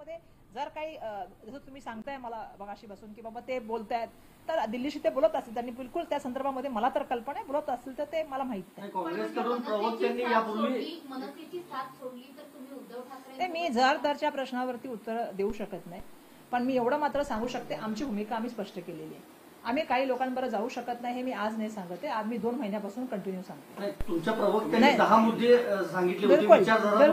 संदर्भामध्ये जर काही जसं तुम्ही सांगताय मला मगाशी बसून की बाबा ते बोलतायत तर दिल्लीशी ते बोलत असतील त्यांनी बिलकुल त्या संदर्भामध्ये मला तर कल्पना आहे बोलत असतील तर ते मला माहित नाही. काँग्रेसकडून प्रवक्त्यांनी यापूर्वी मनसेची साथ सोडली तर तुम्ही उद्धव ठाकरे ते मी जरच्या प्रश्नावरती उत्तर देऊ शकत नाही. पण मी एवढं मात्र सांगू शकते आमची भूमिका आम्ही स्पष्ट केलेली आहे. आम्ही काही लोकांबरोबर जाऊ शकत नाही हे मी आज नाही सांगते. आज मी 2 महिन्यापासून कंटिन्यू सांगते. तुमच्या प्रवक्त्यांनी 10 मुद्दे सांगितले होते. विचारधारा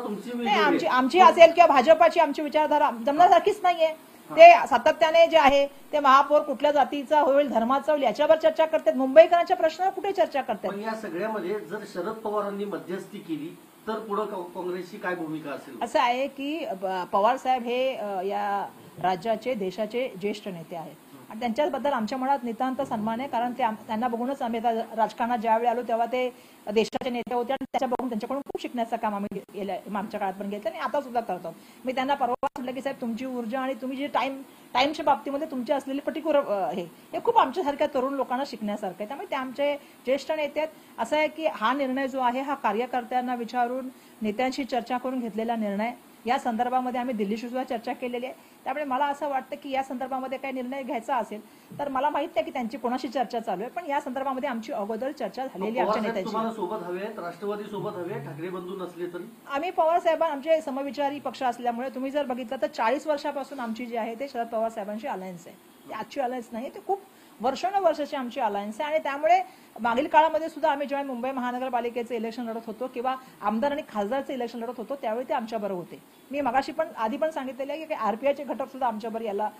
तुमची आमची असेल किंवा भाजपाची आमची विचारधारा जमण्यासारखीच नाहीये. ते सातत्याने जे आहे ते महापौर कुठल्या जातीचा होईल धर्माचा होईल याच्यावर चर्चा करतात. मुंबईकरांच्या प्रश्नावर कुठे चर्चा करतात. या सगळ्यामध्ये जर शरद पवारांनी मध्यस्थी केली तर पुढे काँग्रेसची काय भूमिका असेल? असं आहे की पवार साहेब हे या राज्याचे देशाचे ज्येष्ठ नेते आहेत आणि त्यांच्याबद्दल आमच्या मनात नितांत सन्मान आहे. कारण त्यांना बघूनच आम्ही आता राजकारणात ज्यावेळी आलो तेव्हा ते देशाचे नेते होते आणि त्याच्या बघून त्यांच्याकडून खूप शिकण्याचं काम आम्ही आमच्या काळात पण घेतलं आणि आता सुद्धा करतो. मी त्यांना परवा म्हटलं की साहेब तुमची ऊर्जा आणि तुम्ही जे टाइमच्या बाबतीमध्ये तुमची असलेली पर्टिक्युलर हे खूप आमच्यासारख्या तरुण लोकांना शिकण्यासारखं आहे. त्यामुळे ते आमचे ज्येष्ठ नेते आहेत. असं आहे की हा निर्णय जो आहे हा कार्यकर्त्यांना विचारून नेत्यांशी चर्चा करून घेतलेला निर्णय. या संदर्भामध्ये आम्ही दिल्लीशी सुद्धा चर्चा केलेली आहे. त्यामुळे मला असं वाटतं की या संदर्भामध्ये काही निर्णय घ्यायचा असेल तर मला माहित नाही की त्यांची कोणाशी चर्चा चालू आहे. पण या संदर्भामध्ये आमची अगोदर चर्चा झालेली आमच्या नेत्यांची. सोबत हवे राष्ट्रवादी सोबत हवे ठाकरे बंधू नसले तरी आम्ही पवार साहेबां आमचे समविचारी पक्ष असल्यामुळे तुम्ही जर बघितलं तर 40 वर्षापासून आमची जी आहे ते शरद पवार साहेबांची अलायन्स आहे. ती आजची अलायन्स नाही ते खूप वर्षानुवर्षाची आमची अलायन्स आहे. आणि त्यामुळे मागील काळामध्ये सुद्धा आम्ही जेव्हा मुंबई महानगरपालिकेचं इलेक्शन लढत होतो किंवा आमदार आणि खासदारचं इलेक्शन लढत होतो त्यावेळी ते आमच्याबरोबर होते. मी मगाशी पण आधी पण सांगितलेलं आहे की आरपीआयचे घटक सुद्धा आमच्याबरोबर याला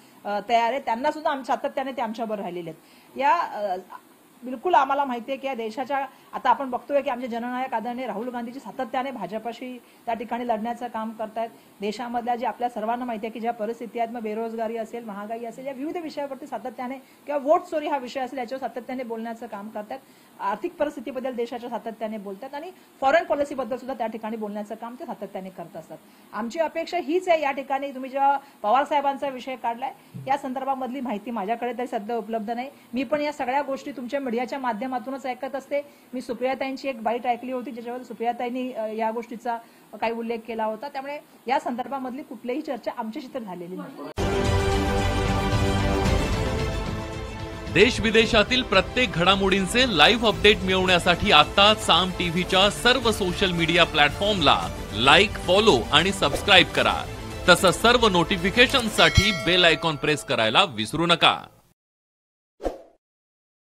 तयार आहे. त्यांना सुद्धा सातत्याने ते आमच्याबरोबर राहिलेले आहेत. या बिलकुल आम्हाला माहिती आहे की या देशाच्या आता आपण बघतोय की आमचे जननायक आदरणीय राहुल गांधीजी सातत्याने भाजपाशी त्या ठिकाणी लढण्याचं काम करतायत. देशामधल्या जे आपल्या सर्वांना माहिती आहे की ज्या परिस्थिती आहेत मग बेरोजगारी असेल महागाई असेल या विविध विषयावरती सातत्याने किंवा वोट चोरी हा विषय असेल याच्यावर सातत्याने बोलण्याचं काम करतात. आर्थिक परिस्थितीबद्दल देशाच्या सातत्याने बोलतात आणि फॉरेन पॉलिसीबद्दल सुद्धा त्या ठिकाणी बोलण्याचं काम ते सातत्याने करत असतात. आमची अपेक्षा हीच आहे. या ठिकाणी तुम्ही जेव्हा पवार साहेबांचा विषय काढलाय या संदर्भामधली माहिती माझ्याकडे तरी सध्या उपलब्ध नाही. मी पण या सगळ्या गोष्टी तुमच्या मीडियाच्या माध्यमातूनच ऐकत असते. मी सुप्रियाताईंची एक बाईट ऐकली होती ज्याच्यावर सुप्रियाताईंनी या गोष्टीचा काही उल्लेख केला होता. त्यामुळे या संदर्भामधली कुठलीही चर्चा आमच्याशी तर झालेली नाही. देश विदेशातील प्रत्येक घडामोडींचे लाईव्ह अपडेट मिळवण्यासाठी आता साम टीव्हीच्या सर्व सोशल मीडिया प्लॅटफॉर्मला लाईक, फॉलो आणि सबस्क्राईब करा. तसंच सर्व नोटिफिकेशनसाठी बेल आयकॉन प्रेस करायला विसरू नका.